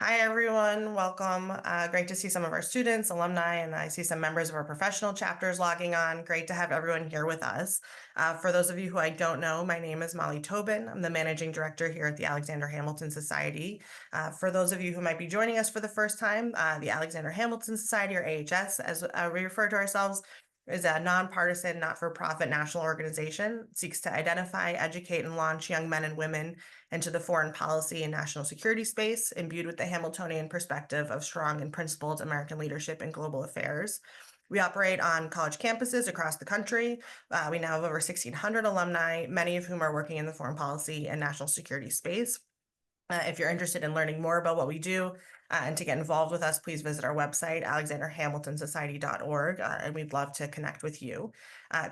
Hi, everyone. Welcome. Great to see some of our students, alumni, and I see some members of our professional chapters logging on. Great to have everyone here with us. For those of you who I don't know, my name is Molly Tobin. I'm the managing director here at the Alexander Hamilton Society. For those of you who might be joining us for the first time, the Alexander Hamilton Society, or AHS, as we refer to ourselves, is a nonpartisan, not-for-profit national organization. It seeks to identify, educate, and launch young men and women into the foreign policy and national security space, imbued with the Hamiltonian perspective of strong and principled American leadership in global affairs. We operate on college campuses across the country. We now have over 1,600 alumni, many of whom are working in the foreign policy and national security space. If you're interested in learning more about what we do and to get involved with us, please visit our website, alexanderhamiltonsociety.org, and we'd love to connect with you.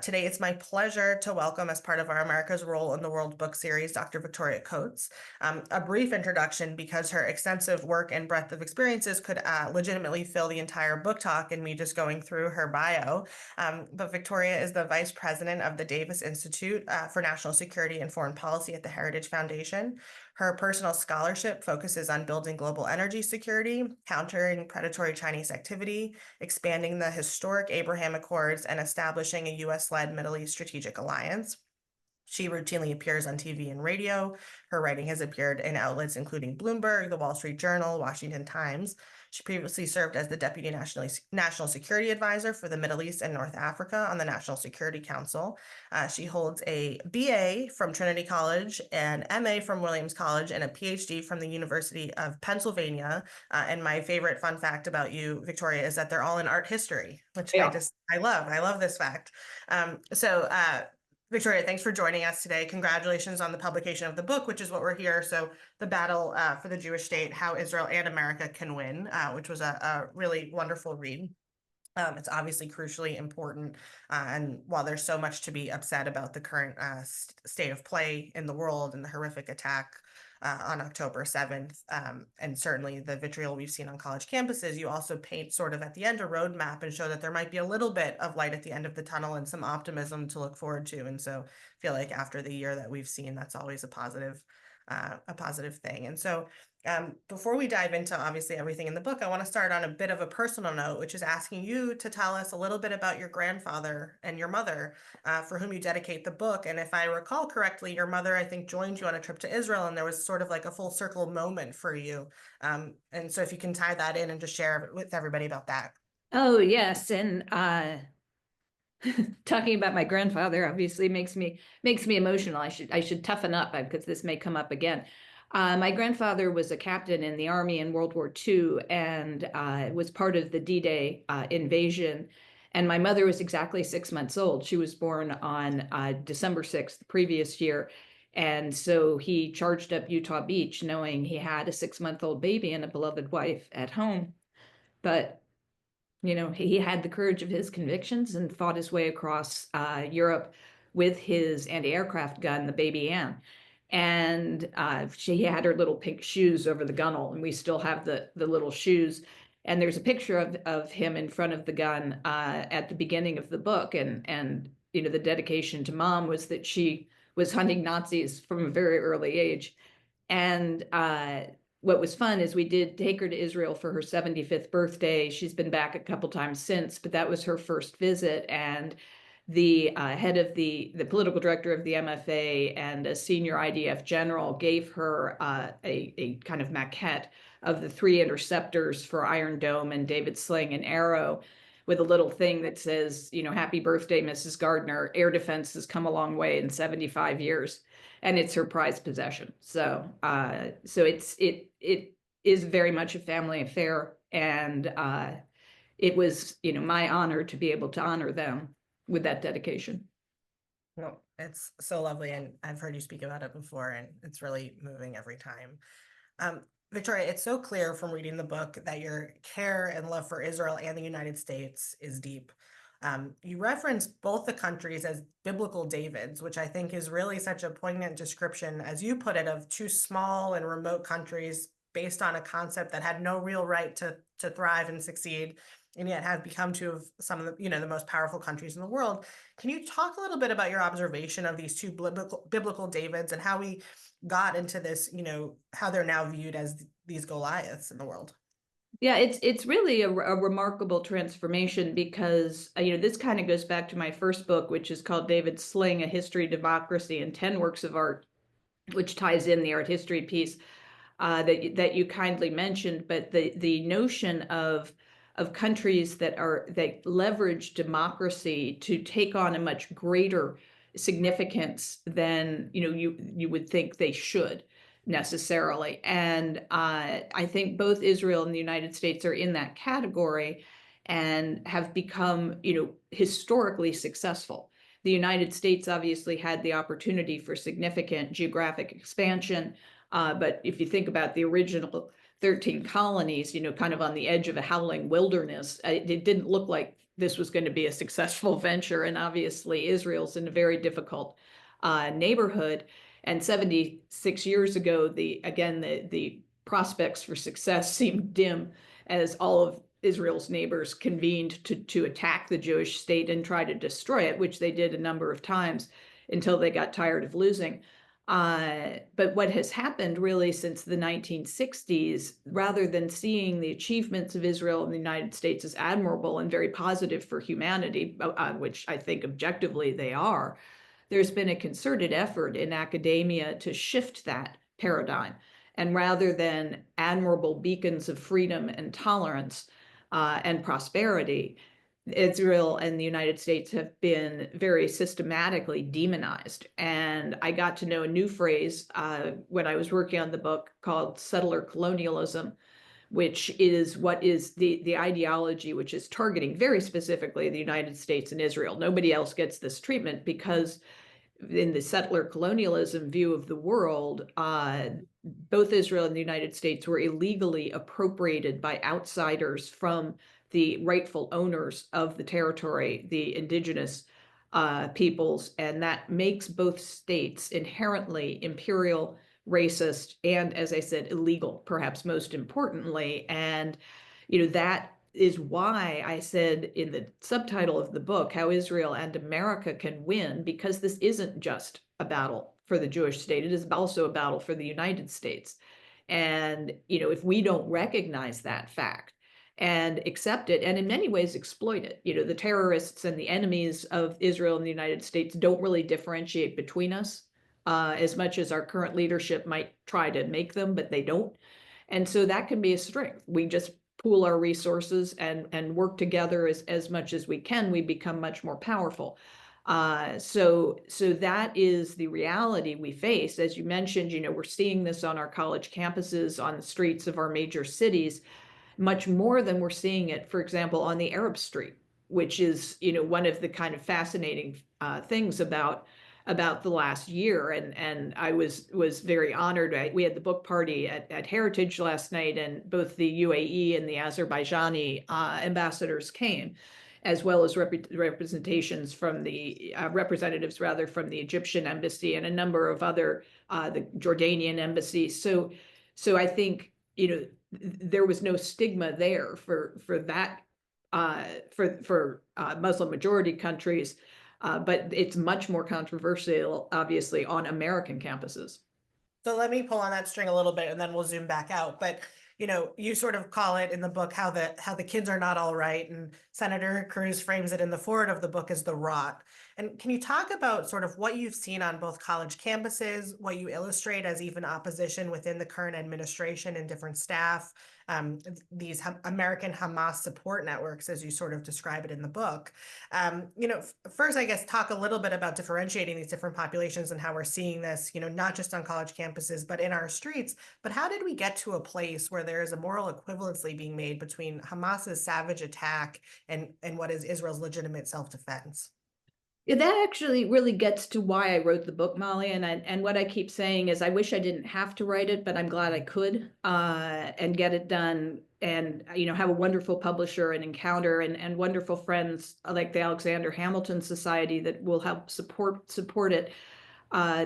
Today, it's my pleasure to welcome, as part of our America's Role in the World book series, Dr. Victoria Coates. A brief introduction, because her extensive work and breadth of experiences could legitimately fill the entire book talk and me just going through her bio. But Victoria is the vice president of the Davis Institute for National Security and Foreign Policy at the Heritage Foundation. Her personal scholarship focuses on building global energy security, countering predatory Chinese activity, expanding the historic Abraham Accords, and establishing a U.S.-led Middle East strategic alliance. She routinely appears on TV and radio. Her writing has appeared in outlets including Bloomberg, The Wall Street Journal, Washington Times. She previously served as the Deputy National Security Advisor for the Middle East and North Africa on the National Security Council. She holds a BA from Trinity College, an MA from Williams College, and a PhD from the University of Pennsylvania. And my favorite fun fact about you, Victoria, is that they're all in art history, which Yeah. I love. I love this fact. Victoria, thanks for joining us today. Congratulations on the publication of the book, which is what we're here. So the battle for the Jewish state, how Israel and America can win, which was a really wonderful read. It's obviously crucially important. And while there's so much to be upset about the current state of play in the world and the horrific attack on October 7th, and certainly the vitriol we've seen on college campuses, you also paint sort of at the end a roadmap and show that there might be a little bit of light at the end of the tunnel and some optimism to look forward to. And so I feel like after the year that we've seen, that's always a positive thing. And so before we dive into obviously everything in the book, I want to start on a bit of a personal note, which is asking you to tell us a little bit about your grandfather and your mother, for whom you dedicate the book. And if I recall correctly, your mother, I think, joined you on a trip to Israel, and there was sort of like a full circle moment for you. And so if you can tie that in and just share with everybody about that. Oh, yes. And talking about my grandfather obviously makes me emotional. I should toughen up because this may come up again. My grandfather was a captain in the army in World War II and was part of the D-Day invasion. And my mother was exactly 6 months old. She was born on December 6th, the previous year. And so he charged up Utah Beach knowing he had a 6-month-old baby and a beloved wife at home. But he had the courage of his convictions and fought his way across Europe with his anti-aircraft gun, the Baby Ann. And she had her little pink shoes over the gunnel, and we still have the little shoes. And there's a picture of him in front of the gun at the beginning of the book. And the dedication to Mom was that she was hunting Nazis from a very early age. And what was fun is we did take her to Israel for her 75th birthday. She's been back a couple times since, but that was her first visit. And the head of the political director of the MFA and a senior IDF general gave her a kind of maquette of the 3 interceptors for Iron Dome and David Sling and Arrow, with a little thing that says, happy birthday, Mrs. Gardner. Air defense has come a long way in 75 years. And it's her prized possession. So it is very much a family affair. And it was, my honor to be able to honor them with that dedication. No, it's so lovely. And I've heard you speak about it before, and it's really moving every time. Victoria, it's so clear from reading the book that your care and love for Israel and the United States is deep. You reference both the countries as biblical Davids, which I think is really such a poignant description, as you put it, of 2 small and remote countries based on a concept that had no real right to thrive and succeed. and yet have become two of some of the, the most powerful countries in the world. Can you talk a little bit about your observation of these two biblical Davids and how we got into this, how they're now viewed as these Goliaths in the world? Yeah, it's really a remarkable transformation because this kind of goes back to my first book, which is called David Sling: A History of Democracy and 10 Works of Art, which ties in the art history piece that you kindly mentioned. But the notion of countries that leverage democracy to take on a much greater significance than you would think they should necessarily. And I think both Israel and the United States are in that category and have become historically successful. The United States obviously had the opportunity for significant geographic expansion, but if you think about the original 13 colonies, kind of on the edge of a howling wilderness, it didn't look like this was going to be a successful venture. And obviously, Israel's in a very difficult neighborhood. And 76 years ago, the prospects for success seemed dim as all of Israel's neighbors convened to attack the Jewish state and try to destroy it, which they did a number of times until they got tired of losing. But what has happened really since the 1960s, rather than seeing the achievements of Israel and the United States as admirable and very positive for humanity, which I think objectively they are, there's been a concerted effort in academia to shift that paradigm. And rather than admirable beacons of freedom and tolerance and prosperity, Israel and the United States have been very systematically demonized. And I got to know a new phrase when I was working on the book called settler colonialism, which is what is the ideology which is targeting very specifically the United States and Israel. Nobody else gets this treatment because in the settler colonialism view of the world, both Israel and the United States were illegally appropriated by outsiders from the rightful owners of the territory, the indigenous peoples, and that makes both states inherently imperial, racist, and, as I said, illegal, perhaps most importantly. And, that is why I said in the subtitle of the book, How Israel and America Can Win, because this isn't just a battle for the Jewish state, it is also a battle for the United States. And, if we don't recognize that fact and accept it, and in many ways exploit it, the terrorists and the enemies of Israel and the United States don't really differentiate between us as much as our current leadership might try to make them, but they don't. And so that can be a strength. We just pool our resources and work together as much as we can, we become much more powerful. So that is the reality we face. As you mentioned, we're seeing this on our college campuses, on the streets of our major cities, much more than we're seeing it, for example, on the Arab Street, which is, one of the kind of fascinating things about the last year. And I was very honored. We had the book party at Heritage last night, and both the UAE and the Azerbaijani ambassadors came, as well as representations from the representatives rather from the Egyptian embassy and a number of other the Jordanian embassies. So I think there was no stigma there for that for Muslim majority countries. But it's much more controversial, obviously, on American campuses. So let me pull on that string a little bit and then we'll zoom back out. But you sort of call it in the book how the kids are not all right, and Senator Cruz frames it in the foreword of the book as the rot. And can you talk about sort of what you've seen on both college campuses, what you illustrate as even opposition within the current administration and different staff, these American Hamas support networks, as you sort of describe it in the book? First, I guess, talk a little bit about differentiating these different populations and how we're seeing this, not just on college campuses, but in our streets. But how did we get to a place where there is a moral equivalency being made between Hamas's savage attack and what is Israel's legitimate self-defense? Yeah, that actually really gets to why I wrote the book, Molly. And what I keep saying is I wish I didn't have to write it, but I'm glad I could and get it done. And have a wonderful publisher and Encounter and wonderful friends like the Alexander Hamilton Society that will help support it.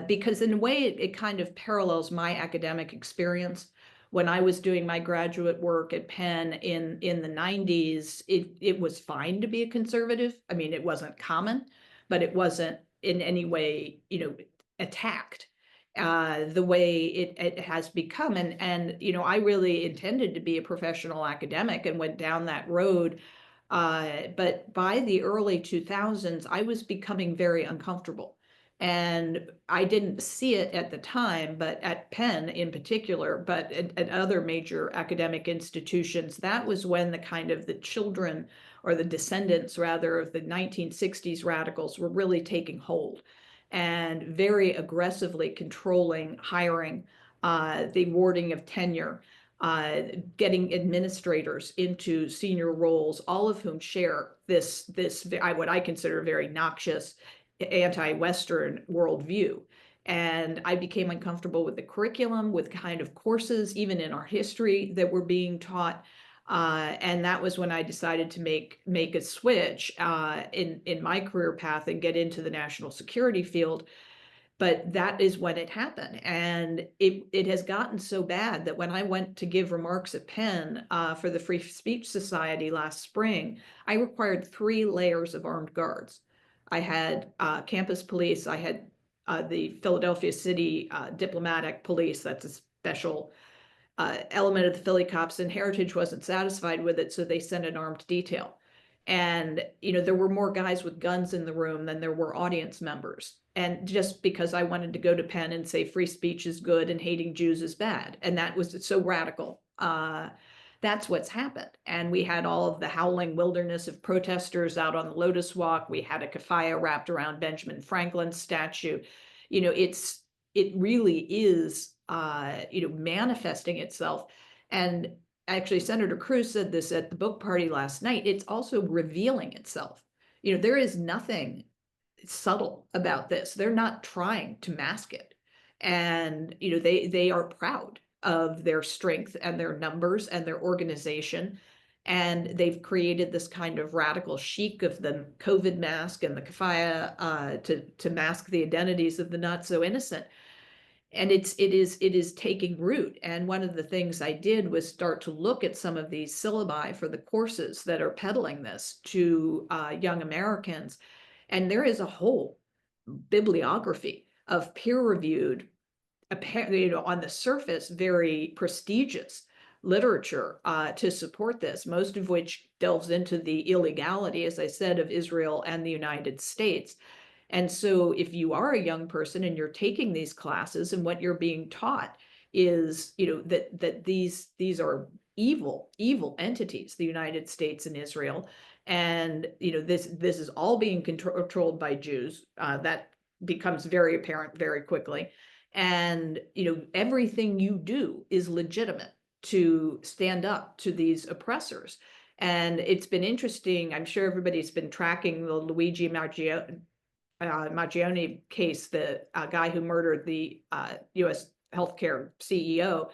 Because in a way, it kind of parallels my academic experience, When I was doing my graduate work at Penn in the 90s, it was fine to be a conservative. I mean, it wasn't common, but it wasn't in any way, attacked the way it has become. And I really intended to be a professional academic and went down that road. But by the early 2000s, I was becoming very uncomfortable. And I didn't see it at the time, but at Penn in particular, but at other major academic institutions, that was when the kind of the children or the descendants rather of the 1960s radicals were really taking hold and very aggressively controlling hiring, the awarding of tenure, getting administrators into senior roles, all of whom share this what I consider very noxious anti-Western worldview. And I became uncomfortable with the curriculum, with kind of courses, even in our history, that were being taught. And that was when I decided to make a switch in my career path and get into the national security field. But that is when it happened. And it has gotten so bad that when I went to give remarks at Penn for the Free Speech Society last spring, I required 3 layers of armed guards. I had campus police, I had the Philadelphia City Diplomatic Police, that's a special element of the Philly cops, and Heritage wasn't satisfied with it, so they sent an armed detail. And there were more guys with guns in the room than there were audience members. And just because I wanted to go to Penn and say free speech is good and hating Jews is bad, and that was so radical. That's what's happened. And we had all of the howling wilderness of protesters out on the Lotus Walk. We had a keffiyeh wrapped around Benjamin Franklin's statue. It really is manifesting itself. And actually, Senator Cruz said this at the book party last night. It's also revealing itself. There is nothing subtle about this. They're not trying to mask it. And they are proud of their strength and their numbers and their organization. And they've created this kind of radical chic of the COVID mask and the keffiyeh to mask the identities of the not so innocent. And it is taking root. And one of the things I did was start to look at some of these syllabi for the courses that are peddling this to young Americans. And there is a whole bibliography of peer-reviewed, on the surface, very prestigious literature to support this, most of which delves into the illegality, as I said, of Israel and the United States. And so if you are a young person and you're taking these classes and what you're being taught is, that these are evil entities, the United States and Israel, and this is all being controlled by Jews, that becomes very apparent very quickly. And everything you do is legitimate to stand up to these oppressors. And it's been interesting. I'm sure everybody's been tracking the Luigi Maggioni case, the guy who murdered the U.S. healthcare CEO.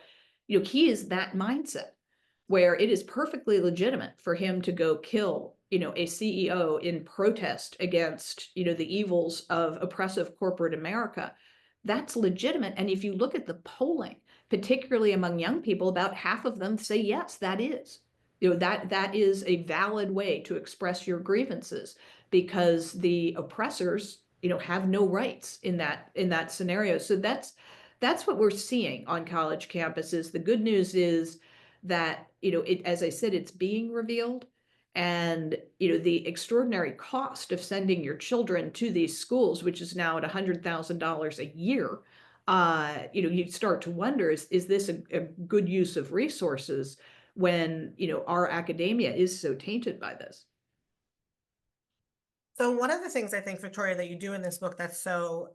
He is that mindset where it is perfectly legitimate for him to go kill a CEO in protest against the evils of oppressive corporate America. That's legitimate. And if you look at the polling, particularly among young people, about half of them say yes, that is that is a valid way to express your grievances, because the oppressors have no rights in that scenario. So that's what we're seeing on college campuses. The good news is that as I said, it's being revealed. And the extraordinary cost of sending your children to these schools, which is now at $100,000 a year, you start to wonder, is this a good use of resources when our academia is so tainted by this? So one of the things I think, Victoria, that you do in this book that's so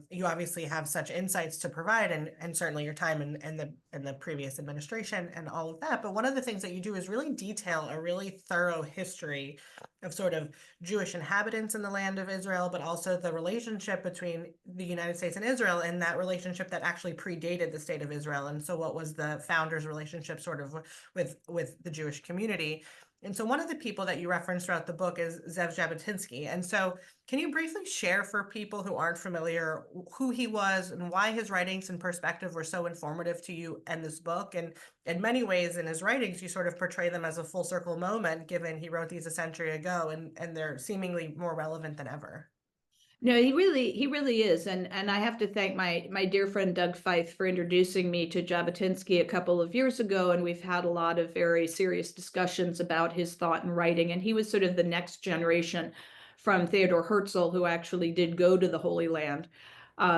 you obviously have such insights to provide, and certainly your time in the previous administration and all of that. But one of the things that you do is really detail a really thorough history of sort of Jewish inhabitants in the land of Israel, but also the relationship between the United States and Israel, and that relationship that actually predated the state of Israel. And so what was the founders' relationship sort of with the Jewish community? And so one of the people that you reference throughout the book is Zev Jabotinsky. And so can you briefly share for people who aren't familiar who he was and why his writings and perspective were so informative to you and this book? And in many ways in his writings, you sort of portray them as a full circle moment, given he wrote these a century ago, and they're seemingly more relevant than ever. No, he really is. And I have to thank my dear friend Doug Feith for introducing me to Jabotinsky a couple of years ago. And we've had a lot of very serious discussions about his thought and writing. And he was sort of the next generation from Theodor Herzl, who actually did go to the Holy Land,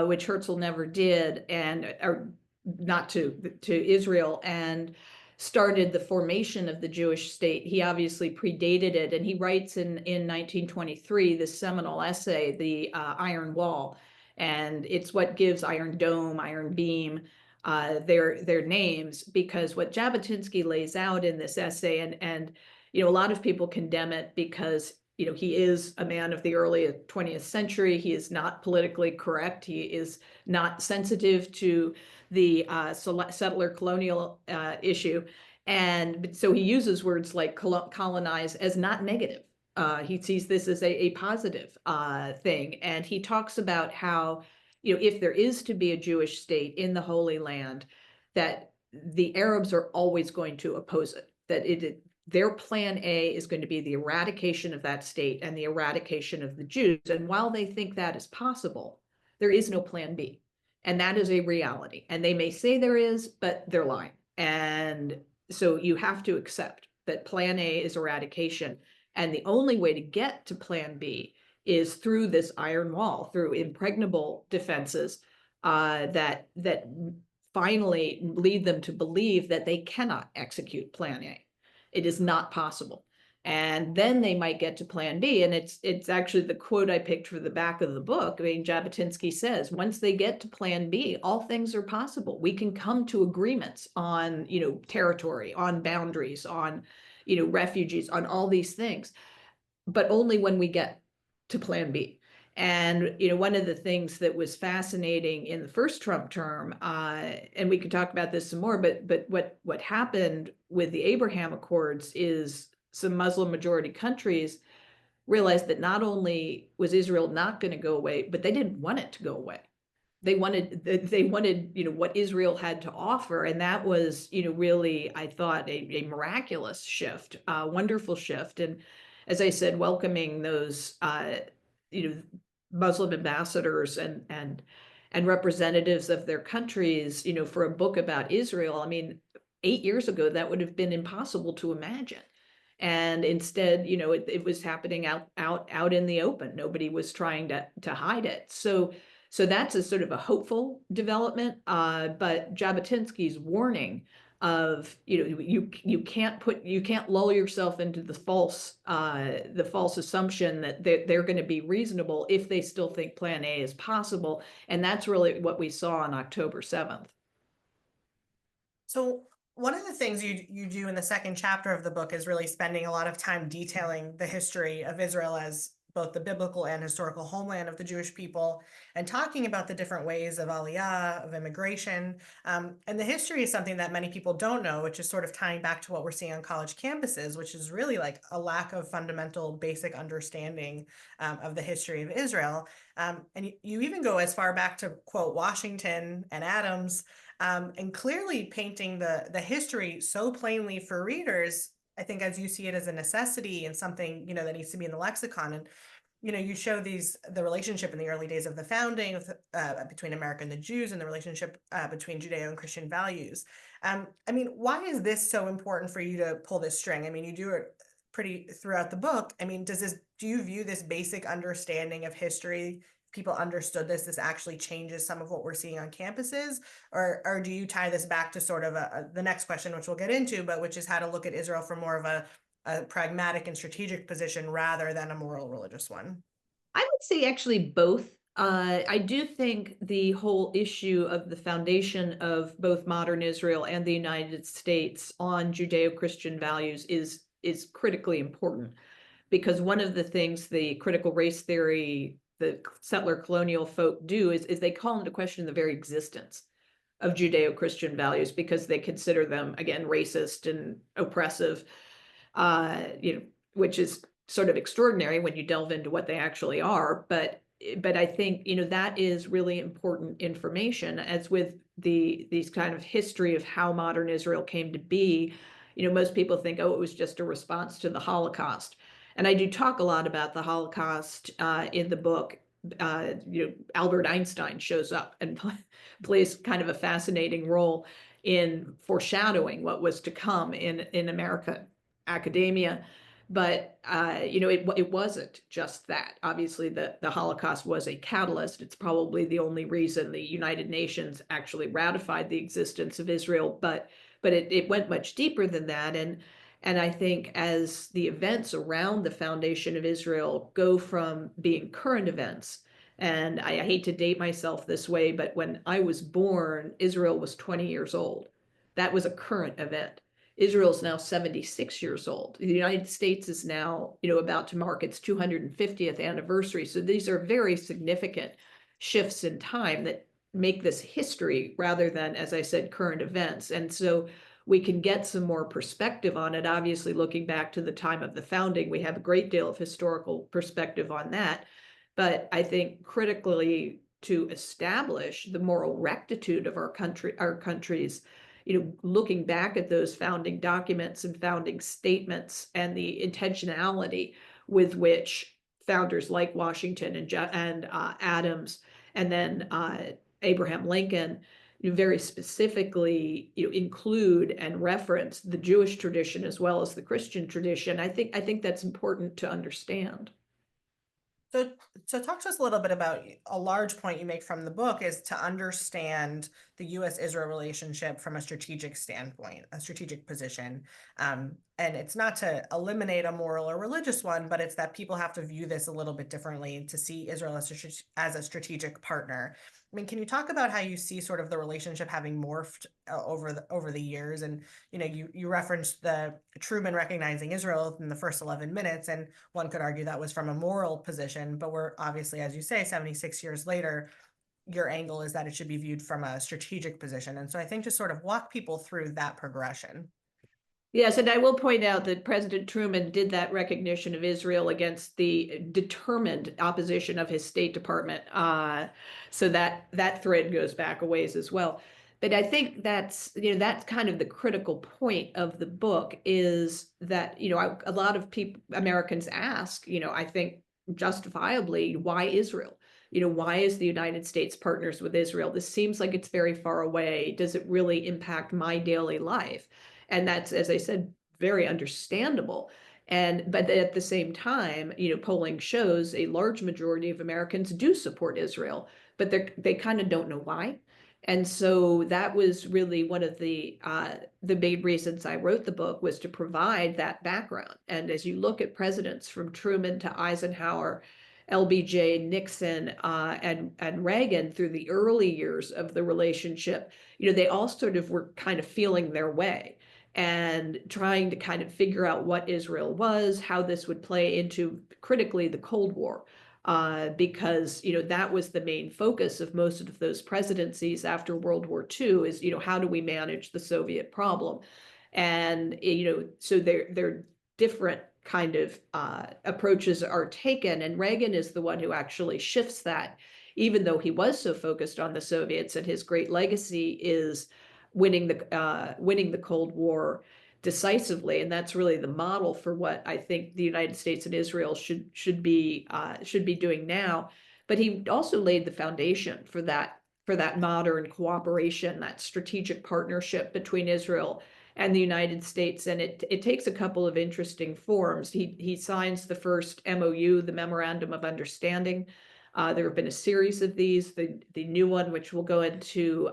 which Herzl never did, and or not to Israel, and started the formation of the Jewish state. He obviously predated it, and he writes in 1923 this seminal essay, The Iron Wall, and it's what gives Iron Dome, Iron Beam, their names, because what Jabotinsky lays out in this essay, and a lot of people condemn it because he is a man of the early 20th century. He is not politically correct. He is not sensitive to the settler colonial issue. And so he uses words like colonize as not negative. He sees this as a positive thing. And he talks about how, if there is to be a Jewish state in the Holy Land, that the Arabs are always going to oppose it, that their plan A is going to be the eradication of that state and the eradication of the Jews. And while they think that is possible, there is no plan B. And that is a reality. And they may say there is, but they're lying. And so you have to accept that plan A is eradication. And the only way to get to plan B is through this iron wall, through impregnable defenses that finally lead them to believe that they cannot execute plan A. It is not possible. And then they might get to plan B. And it's actually the quote I picked for the back of the book. I mean, Jabotinsky says, once they get to plan B, all things are possible. We can come to agreements on, territory, on boundaries, on, refugees, on all these things, but only when we get to plan B. And one of the things that was fascinating in the first Trump term, and we could talk about this some more, but what happened with the Abraham Accords is some Muslim majority countries realized that not only was Israel not going to go away, but they didn't want it to go away. They wanted what Israel had to offer, and that was really, I thought, a miraculous shift, a wonderful shift. And as I said, welcoming those Muslim ambassadors and representatives of their countries, for a book about Israel. I mean, 8 years ago, that would have been impossible to imagine. And instead, it was happening out in the open. Nobody was trying to hide it. So that's a sort of a hopeful development. But Jabotinsky's warning of you can't lull yourself into the false assumption that they're going to be reasonable if they still think plan A is possible. And that's really what we saw on October 7th. So one of the things you do in the second chapter of the book is really spending a lot of time detailing the history of Israel as both the biblical and historical homeland of the Jewish people, and talking about the different ways of aliyah, of immigration. And the history is something that many people don't know, which is sort of tying back to what we're seeing on college campuses, which is really like a lack of fundamental basic understanding of the history of Israel. And you even go as far back to quote Washington and Adams, and clearly painting the history so plainly for readers, I think, as you see it as a necessity and something, that needs to be in the lexicon. And, you show the relationship in the early days of the founding between America and the Jews, and the relationship between Judeo and Christian values. I mean, why is this so important for you to pull this string? I mean, you do it pretty throughout the book. I mean, do you view this basic understanding of history, people understood this actually changes some of what we're seeing on campuses? Or do you tie this back to sort of the next question, which we'll get into, but which is how to look at Israel from more of a pragmatic and strategic position rather than a moral religious one? I would say actually both. I do think the whole issue of the foundation of both modern Israel and the United States on Judeo-Christian values is critically important, because one of the things the critical race theory, the settler colonial folk do is they call into question the very existence of Judeo-Christian values, because they consider them, again, racist and oppressive. which is sort of extraordinary when you delve into what they actually are. But I think, that is really important information, as with these kind of history of how modern Israel came to be. Most people think, oh, it was just a response to the Holocaust. And I do talk a lot about the Holocaust in the book. Albert Einstein shows up and plays kind of a fascinating role in foreshadowing what was to come in America academia. But it wasn't just that. Obviously, the Holocaust was a catalyst. It's probably the only reason the United Nations actually ratified the existence of Israel. But it went much deeper than that. And I think as the events around the foundation of Israel go from being current events, and I hate to date myself this way, but when I was born, Israel was 20 years old. That was a current event. Israel's now 76 years old. The United States is now, about to mark its 250th anniversary. So these are very significant shifts in time that make this history rather than, as I said, current events. And so we can get some more perspective on it. Obviously, looking back to the time of the founding, we have a great deal of historical perspective on that. But I think critically, to establish the moral rectitude of our countries, looking back at those founding documents and founding statements and the intentionality with which founders like Washington and Adams, and then Abraham Lincoln, very specifically include and reference the Jewish tradition as well as the Christian tradition. I think that's important to understand. So talk to us a little bit about a large point you make from the book is to understand the U.S.-Israel relationship from a strategic standpoint, a strategic position. And it's not to eliminate a moral or religious one, but it's that people have to view this a little bit differently to see Israel as a strategic partner. I mean, can you talk about how you see sort of the relationship having morphed over the years? And you referenced the Truman recognizing Israel in the first 11 minutes, and one could argue that was from a moral position, but we're obviously, as you say, 76 years later, your angle is that it should be viewed from a strategic position. And so I think just sort of walk people through that progression. Yes, and I will point out that President Truman did that recognition of Israel against the determined opposition of his State Department. So that thread goes back a ways as well. But I think that's kind of the critical point of the book, is that a lot of people, Americans, ask, I think justifiably, why Israel? Why is the United States partners with Israel? This seems like it's very far away. Does it really impact my daily life? And that's, as I said, very understandable. But at the same time, polling shows a large majority of Americans do support Israel, but they kind of don't know why. And so that was really one of the main reasons I wrote the book, was to provide that background. And as you look at presidents from Truman to Eisenhower, LBJ, Nixon, and Reagan through the early years of the relationship, they all sort of were kind of feeling their way and trying to kind of figure out what Israel was, how this would play into, critically, the Cold War, because that was the main focus of most of those presidencies after World War II, is how do we manage the Soviet problem? And so they're different kind of approaches are taken, and Reagan is the one who actually shifts that, even though he was so focused on the Soviets, and his great legacy is winning the Cold War decisively. And that's really the model for what I think the United States and Israel should be doing now. But he also laid the foundation for that modern cooperation, that strategic partnership between Israel and the United States. And it takes a couple of interesting forms. He signs the first MOU, the Memorandum of Understanding. There have been a series of these. The new one, which will go into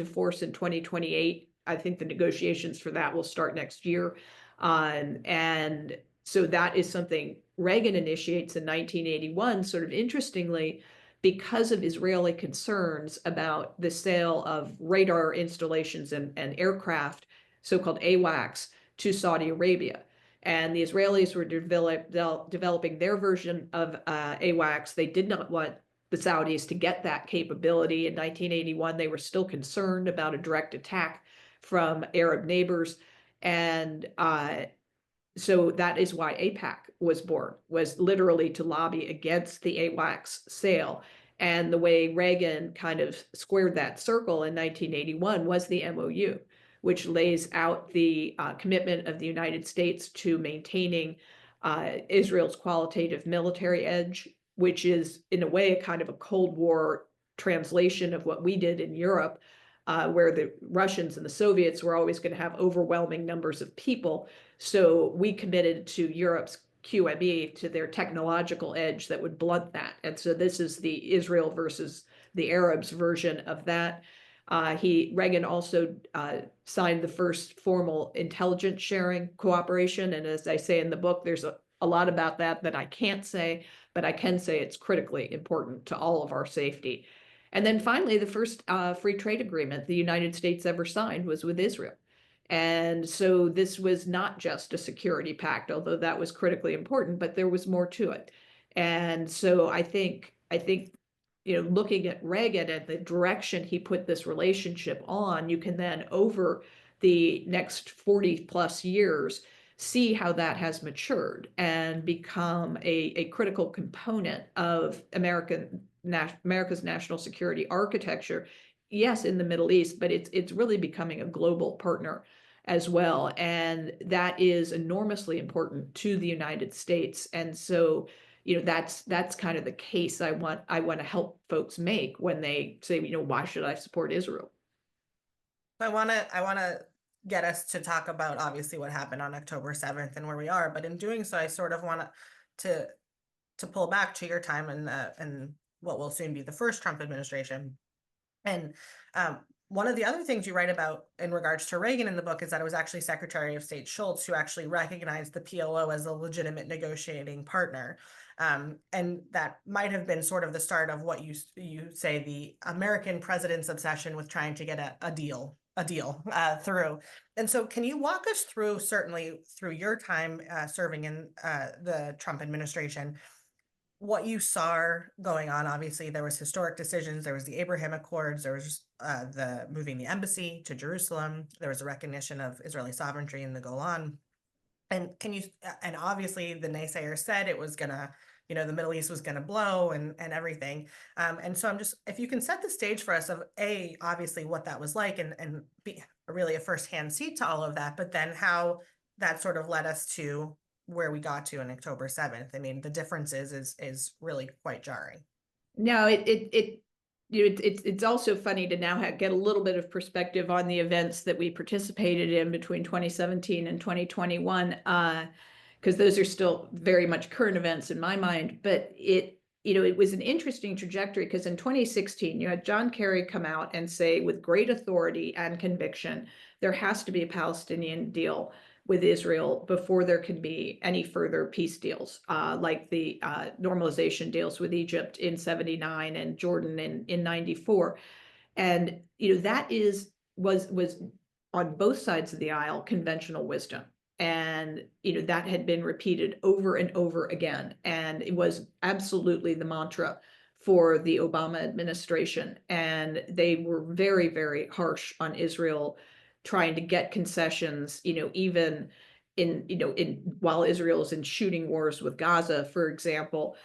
force in 2028, I think the negotiations for that will start next year. And so that is something Reagan initiates in 1981, sort of interestingly, because of Israeli concerns about the sale of radar installations and aircraft, so-called AWACS, to Saudi Arabia. And the Israelis were developing their version of AWACS. They did not want the Saudis to get that capability. In 1981, they were still concerned about a direct attack from Arab neighbors. And so that is why AIPAC was born, was literally to lobby against the AWACS sale. And the way Reagan kind of squared that circle in 1981 was the MOU, which lays out the commitment of the United States to maintaining Israel's qualitative military edge, which is in a way a kind of a Cold War translation of what we did in Europe, where the Russians and the Soviets were always going to have overwhelming numbers of people. So we committed to Europe's QME, to their technological edge that would blunt that. And so this is the Israel versus the Arabs version of that. Reagan also signed the first formal intelligence sharing cooperation. And as I say in the book, there's a lot about that I can't say, but I can say it's critically important to all of our safety. And then finally, the first free trade agreement the United States ever signed was with Israel. And so this was not just a security pact, although that was critically important, but there was more to it. And so I think, looking at Reagan and the direction he put this relationship on, you can then, over the next 40 plus years, see how that has matured and become a critical component of America's national security architecture. Yes, in the Middle East, but it's really becoming a global partner as well. And that is enormously important to the United States. And so, that's kind of the case I want to help folks make when they say, why should I support Israel? I want to get us to talk about obviously what happened on October 7th and where we are, but in doing so, I sort of want to pull back to your time and what will soon be the first Trump administration. And one of the other things you write about in regards to Reagan in the book is that it was actually Secretary of State Schultz who actually recognized the PLO as a legitimate negotiating partner. And that might have been sort of the start of what you say the American president's obsession with trying to get a deal through. And so can you walk us through, certainly through your time serving in the Trump administration, what you saw going on? Obviously, there was historic decisions. There was the Abraham Accords. There was the moving the embassy to Jerusalem. There was a recognition of Israeli sovereignty in the Golan. And and obviously the naysayers said it was gonna, the Middle East was gonna blow and everything. And so if you can set the stage for us of obviously what that was like and be really a firsthand seat to all of that, but then how that sort of led us to where we got to on October 7th. I mean, the differences is really quite jarring. No, it's also funny to now get a little bit of perspective on the events that we participated in between 2017 and 2021, because those are still very much current events in my mind. But it was an interesting trajectory, because in 2016, you had John Kerry come out and say with great authority and conviction, there has to be a Palestinian deal with Israel before there can be any further peace deals, like the normalization deals with Egypt in 79 and Jordan in 94. And that was on both sides of the aisle conventional wisdom. And that had been repeated over and over again. And it was absolutely the mantra for the Obama administration. And they were very, very harsh on Israel, trying to get concessions, even while Israel's in shooting wars with Gaza, for example.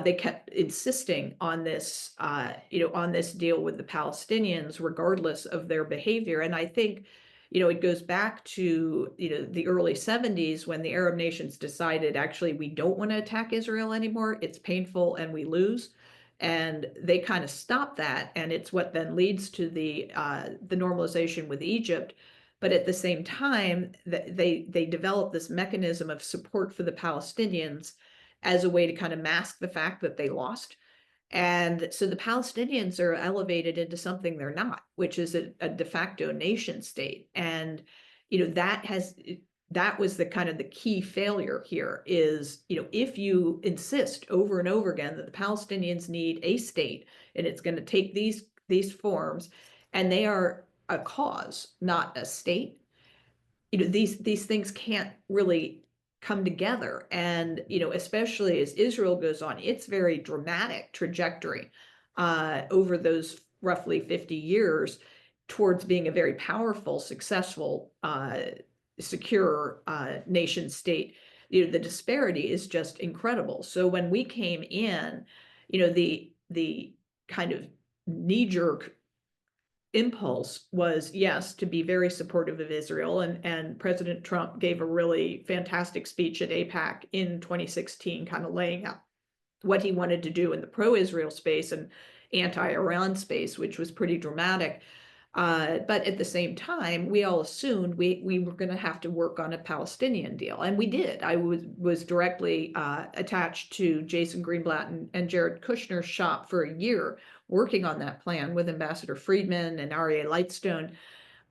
They kept insisting on this, on this deal with the Palestinians, regardless of their behavior. And I think, it goes back to, the early 70s, when the Arab nations decided, actually, we don't want to attack Israel anymore. It's painful and we lose. And they kind of stopped that. And it's what then leads to the normalization with Egypt. But at the same time, they developed this mechanism of support for the Palestinians as a way to kind of mask the fact that they lost. And so the Palestinians are elevated into something they're not, which is a de facto nation state. And, that was the kind of the key failure here is, if you insist over and over again that the Palestinians need a state and it's going to take these forms, and they are a cause, not a state, these things can't really come together. And especially as Israel goes on its very dramatic trajectory over those roughly 50 years towards being a very powerful, successful secure nation state, the disparity is just incredible. So when we came in, the kind of knee-jerk impulse was, yes, to be very supportive of Israel. And President Trump gave a really fantastic speech at APAC in 2016, kind of laying out what he wanted to do in the pro-Israel space and anti-Iran space, which was pretty dramatic. But at the same time, we all assumed we were going to have to work on a Palestinian deal, and we did. I was directly attached to Jason Greenblatt and Jared Kushner's shop for a year, working on that plan with Ambassador Friedman and Aryeh Lightstone.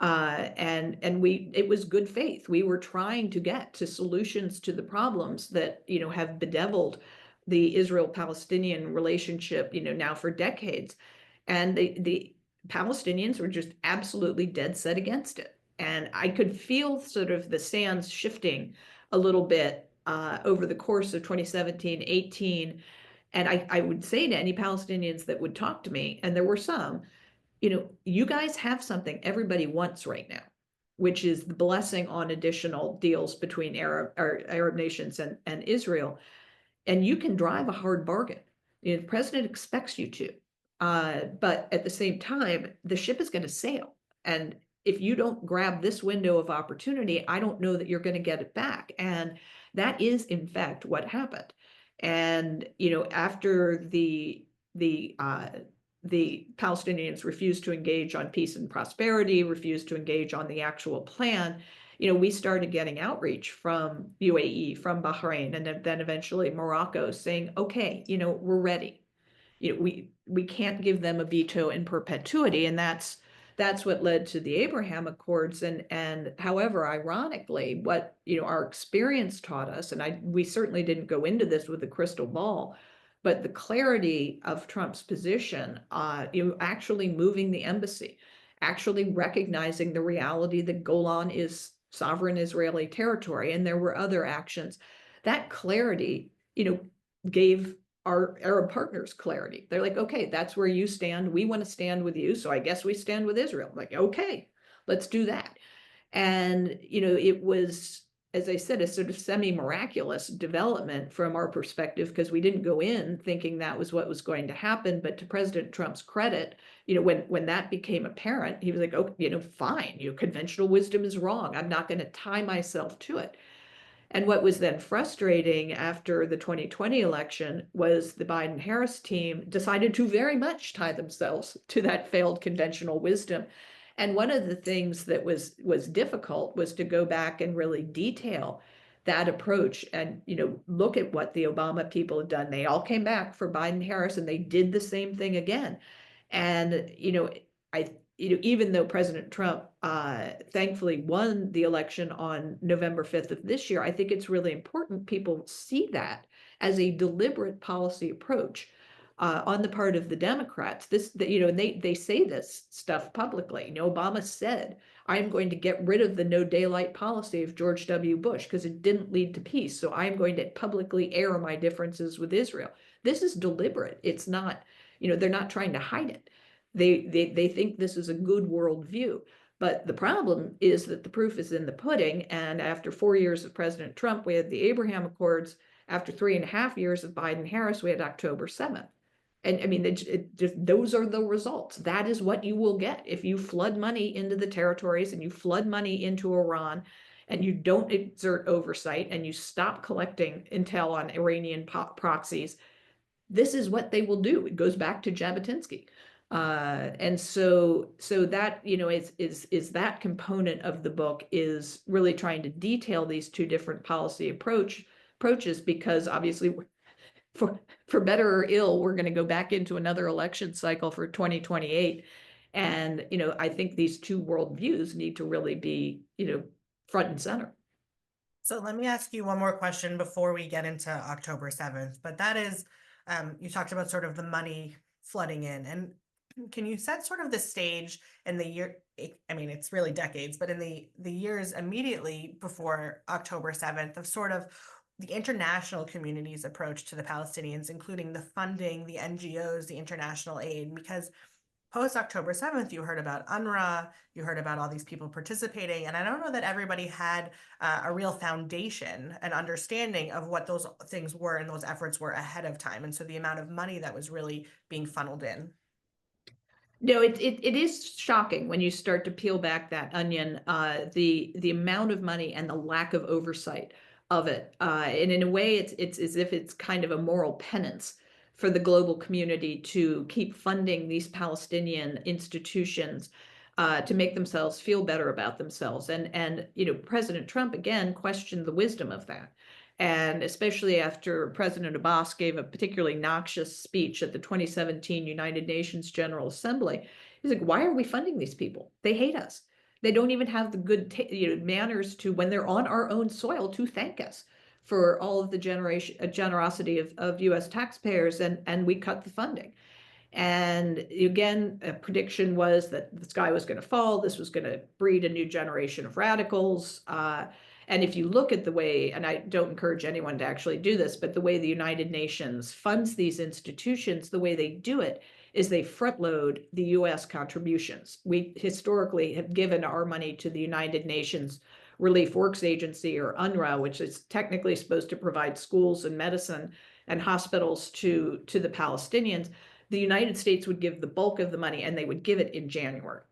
And it was good faith. We were trying to get to solutions to the problems that have bedeviled the Israel-Palestinian relationship now for decades, and the Palestinians were just absolutely dead set against it. And I could feel sort of the sands shifting a little bit over the course of 2017, 18. And I would say to any Palestinians that would talk to me, and there were some, you guys have something everybody wants right now, which is the blessing on additional deals between Arab nations and Israel. And you can drive a hard bargain. The president expects you to. But at the same time, the ship is going to sail. And if you don't grab this window of opportunity, I don't know that you're going to get it back. And that is, in fact, what happened. And after the Palestinians refused to engage on peace and prosperity, refused to engage on the actual plan, we started getting outreach from UAE, from Bahrain, and then eventually Morocco saying, okay, we're ready. We can't give them a veto in perpetuity. And that's what led to the Abraham Accords. And however, ironically, what our experience taught us, and we certainly didn't go into this with a crystal ball, but the clarity of Trump's position, actually moving the embassy, actually recognizing the reality that Golan is sovereign Israeli territory, and there were other actions. That clarity, gave our Arab partners clarity. They're like, okay, that's where you stand. We want to stand with you. So I guess we stand with Israel. I'm like, okay, let's do that. And, it was, as I said, a sort of semi-miraculous development from our perspective, because we didn't go in thinking that was what was going to happen. But to President Trump's credit, when that became apparent, he was like, oh, fine, conventional wisdom is wrong. I'm not going to tie myself to it. And what was then frustrating after the 2020 election was the Biden-Harris team decided to very much tie themselves to that failed conventional wisdom. And one of the things that was difficult was to go back and really detail that approach and, look at what the Obama people had done. They all came back for Biden-Harris and they did the same thing again. And, even though President Trump thankfully won the election on November 5th of this year, I think it's really important people see that as a deliberate policy approach on the part of the Democrats. They say this stuff publicly. Obama said, I'm going to get rid of the no daylight policy of George W. Bush because it didn't lead to peace. So I'm going to publicly air my differences with Israel. This is deliberate. It's not, they're not trying to hide it. They think this is a good worldview. But the problem is that the proof is in the pudding. And after 4 years of President Trump, we had the Abraham Accords. After 3.5 years of Biden-Harris, we had October 7th. And I mean, those are the results. That is what you will get if you flood money into the territories and you flood money into Iran and you don't exert oversight and you stop collecting intel on Iranian proxies. This is what they will do. It goes back to Jabotinsky. And so that, is that component of the book is really trying to detail these two different policy approaches, because obviously for better or ill, we're going to go back into another election cycle for 2028. And, I think these two worldviews need to really be, front and center. So let me ask you one more question before we get into October 7th, but that is, you talked about sort of the money flooding in, and can you set sort of the stage in the year, I mean, it's really decades, but in the years immediately before October 7th, of sort of the international community's approach to the Palestinians, including the funding, the NGOs, the international aid, because post October 7th, you heard about UNRWA, you heard about all these people participating, and I don't know that everybody had a real foundation and understanding of what those things were and those efforts were ahead of time. And so the amount of money that was really being funneled in. No, it is shocking when you start to peel back that onion, the amount of money and the lack of oversight of it. And in a way, it's as if it's kind of a moral penance for the global community to keep funding these Palestinian institutions to make themselves feel better about themselves. And President Trump again questioned the wisdom of that. And especially after President Abbas gave a particularly noxious speech at the 2017 United Nations General Assembly, he's like, why are we funding these people? They hate us. They don't even have the good manners to, when they're on our own soil, to thank us for all of the generosity of U.S. taxpayers, and we cut the funding. And again, a prediction was that the sky was going to fall. This was going to breed a new generation of radicals. And if you look at the way, and I don't encourage anyone to actually do this, but the way the United Nations funds these institutions, the way they do it is they front load the US contributions. We historically have given our money to the United Nations Relief Works Agency, or UNRWA, which is technically supposed to provide schools and medicine and hospitals to the Palestinians. The United States would give the bulk of the money, and they would give it in January.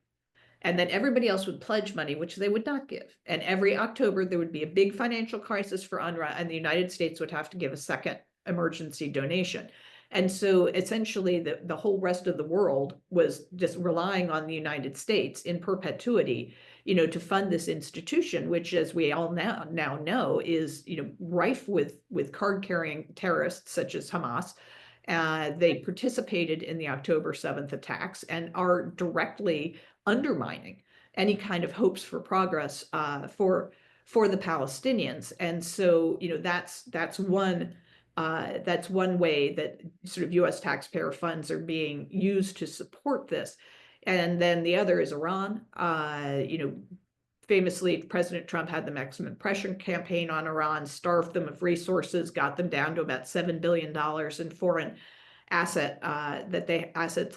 And then everybody else would pledge money, which they would not give. And every October, there would be a big financial crisis for UNRWA, and the United States would have to give a second emergency donation. And so essentially, the whole rest of the world was just relying on the United States in perpetuity, to fund this institution, which, as we all now know, is rife with card-carrying terrorists such as Hamas. They participated in the October 7th attacks and are directly undermining any kind of hopes for progress for the Palestinians. And so, that's one way that sort of U.S. taxpayer funds are being used to support this. And then the other is Iran. Famously, President Trump had the maximum pressure campaign on Iran, starved them of resources, got them down to about $7 billion in foreign assets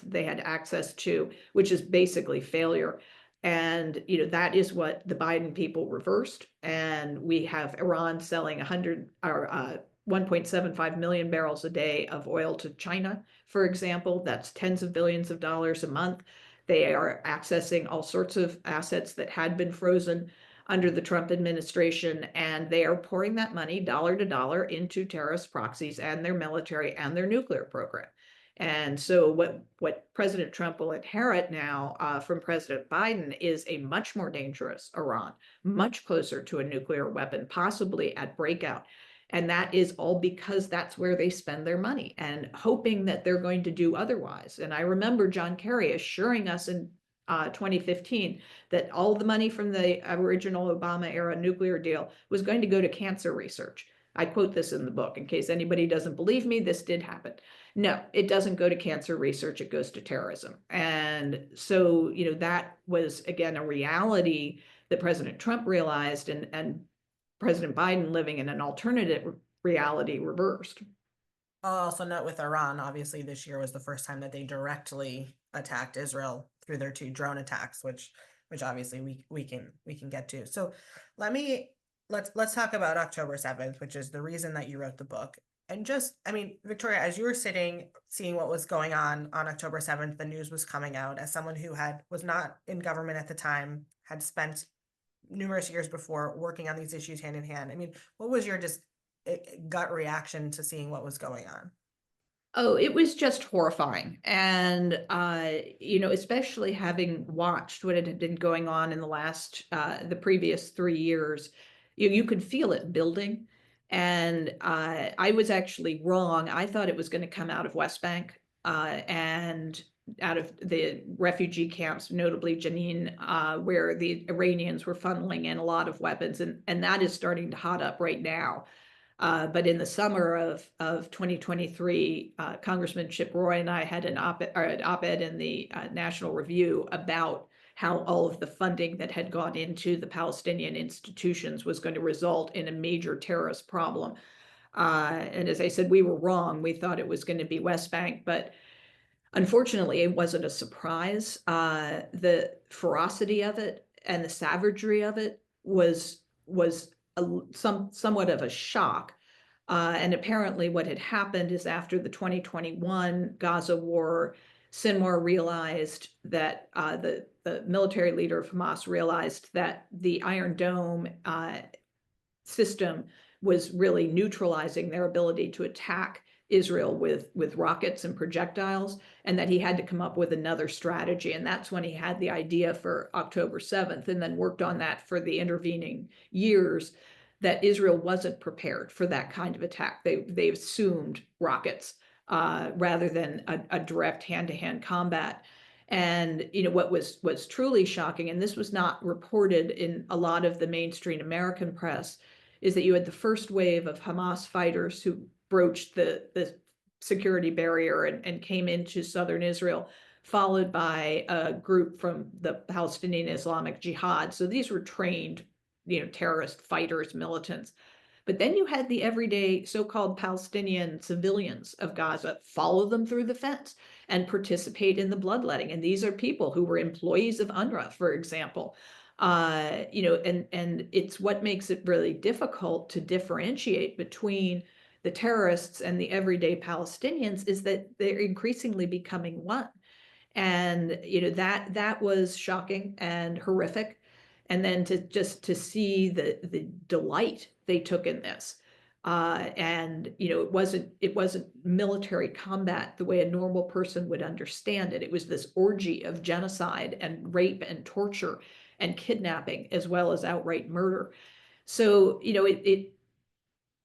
they had access to, which is basically failure. And that is what the Biden people reversed. And we have Iran selling 1.75 million barrels a day of oil to China, for example. That's tens of billions of dollars a month. They are accessing all sorts of assets that had been frozen under the Trump administration, and they are pouring that money dollar to dollar into terrorist proxies and their military and their nuclear program. And so what President Trump will inherit now from President Biden is a much more dangerous Iran, much closer to a nuclear weapon, possibly at breakout. And that is all because that's where they spend their money, and hoping that they're going to do otherwise. And I remember John Kerry assuring us in 2015 that all the money from the original Obama era nuclear deal was going to go to cancer research. I quote this in the book in case anybody doesn't believe me. This did happen. No, it doesn't go to cancer research. It goes to terrorism. And so, that was, again, a reality that President Trump realized, and President Biden, living in an alternative reality, reversed. I'll also note with Iran, obviously this year was the first time that they directly attacked Israel through their 2 drone attacks, which obviously we can get to. So let's talk about October 7th, which is the reason that you wrote the book. And just, I mean, Victoria, as you were seeing what was going on October 7th, the news was coming out. As someone who was not in government at the time, had spent numerous years before working on these issues hand in hand. I mean, what was your just gut reaction to seeing what was going on? Oh, it was just horrifying. And, especially having watched what had been going on in the previous 3 years, you could feel it building. And I was actually wrong. I thought it was going to come out of West Bank and out of the refugee camps, notably Jenin, where the Iranians were funneling in a lot of weapons. And that is starting to hot up right now. But in the summer of 2023, Congressman Chip Roy and I had an op-ed in the National Review about how all of the funding that had gone into the Palestinian institutions was going to result in a major terrorist problem. And as I said, we were wrong. We thought it was going to be West Bank, but Unfortunately, it wasn't a surprise. The ferocity of it and the savagery of it was somewhat of a shock. And apparently, what had happened is after the 2021 Gaza war, Sinwar realized that the military leader of Hamas realized that the Iron Dome system was really neutralizing their ability to attack Israel with rockets and projectiles, and that he had to come up with another strategy. And that's when he had the idea for October 7th, and then worked on that for the intervening years, that Israel wasn't prepared for that kind of attack. They assumed rockets rather than a direct hand-to-hand combat. And what was truly shocking, and this was not reported in a lot of the mainstream American press, is that you had the first wave of Hamas fighters who broached the security barrier and came into southern Israel, followed by a group from the Palestinian Islamic Jihad. So these were trained, terrorist fighters, militants. But then you had the everyday so-called Palestinian civilians of Gaza follow them through the fence and participate in the bloodletting. And these are people who were employees of UNRWA, for example. And it's what makes it really difficult to differentiate between the terrorists and the everyday Palestinians, is that they're increasingly becoming one. And that was shocking and horrific. And then to see the delight they took in this. And it wasn't military combat the way a normal person would understand it. It was this orgy of genocide and rape and torture and kidnapping, as well as outright murder. So it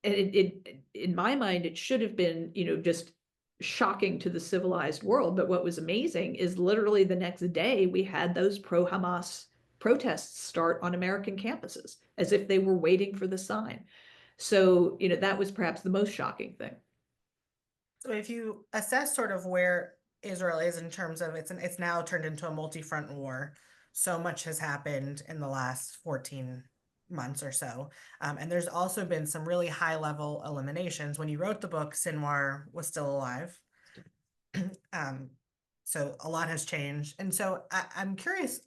in my mind, it should have been just shocking to the civilized world. But what was amazing is literally the next day we had those pro-Hamas protests start on American campuses, as if they were waiting for the sign. So that was perhaps the most shocking thing. So if you assess sort of where Israel is in terms of it's now turned into a multi-front war. So much has happened in the last 14 months or so. And there's also been some really high level eliminations. When you wrote the book, Sinwar was still alive. So a lot has changed. And so I'm curious,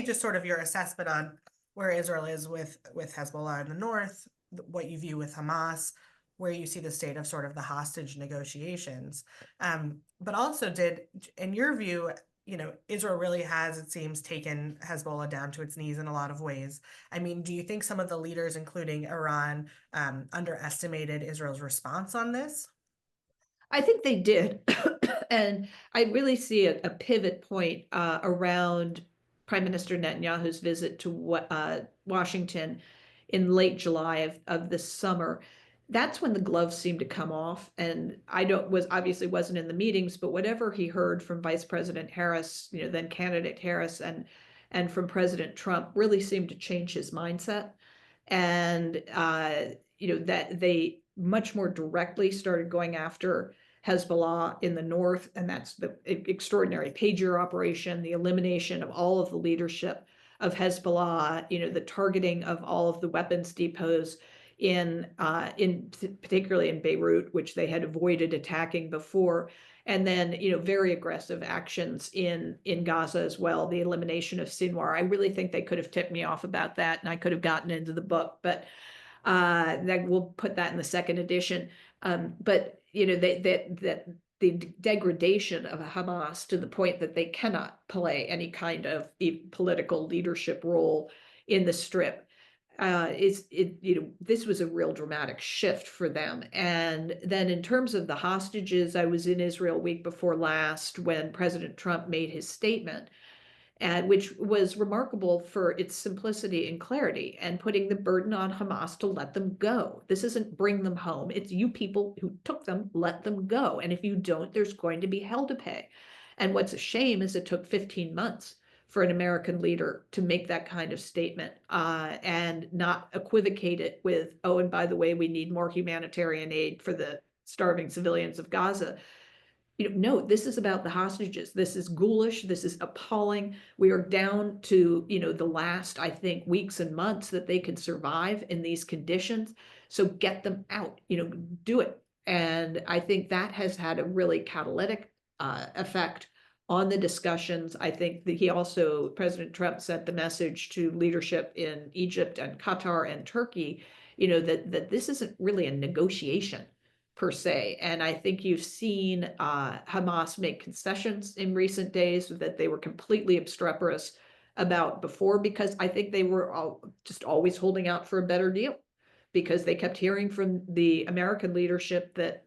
just sort of your assessment on where Israel is with Hezbollah in the north, what you view with Hamas, where you see the state of sort of the hostage negotiations. But also in your view, Israel really has, it seems, taken Hezbollah down to its knees in a lot of ways. I mean, do you think some of the leaders, including Iran, underestimated Israel's response on this? I think they did. And I really see a pivot point around Prime Minister Netanyahu's visit to Washington in late July of this summer. That's when the gloves seemed to come off. And obviously wasn't in the meetings, but whatever he heard from Vice President Harris, then candidate Harris, and from President Trump, really seemed to change his mindset. And that they much more directly started going after Hezbollah in the north, and that's the extraordinary pager operation, the elimination of all of the leadership of Hezbollah, the targeting of all of the weapons depots in particularly in Beirut, which they had avoided attacking before, and then very aggressive actions in Gaza as well, the elimination of Sinwar. I really think they could have tipped me off about that, and I could have gotten into the book, but that we'll put that in the second edition. But the degradation of Hamas to the point that they cannot play any kind of political leadership role in the Strip this was a real dramatic shift for them. And then in terms of the hostages, I was in Israel week before last when President Trump made his statement, and which was remarkable for its simplicity and clarity, and putting the burden on Hamas to let them go. This isn't bring them home. It's you people who took them, let them go. And if you don't, there's going to be hell to pay. And what's a shame is it took 15 months for an American leader to make that kind of statement and not equivocate it with, oh, and by the way, we need more humanitarian aid for the starving civilians of Gaza. No, this is about the hostages. This is ghoulish. This is appalling. We are down to, the last, I think, weeks and months that they can survive in these conditions. So get them out, do it. And I think that has had a really catalytic effect on the discussions. I think that President Trump sent the message to leadership in Egypt and Qatar and Turkey, that this isn't really a negotiation per se. And I think you've seen Hamas make concessions in recent days that they were completely obstreperous about before, because I think they were just always holding out for a better deal, because they kept hearing from the American leadership that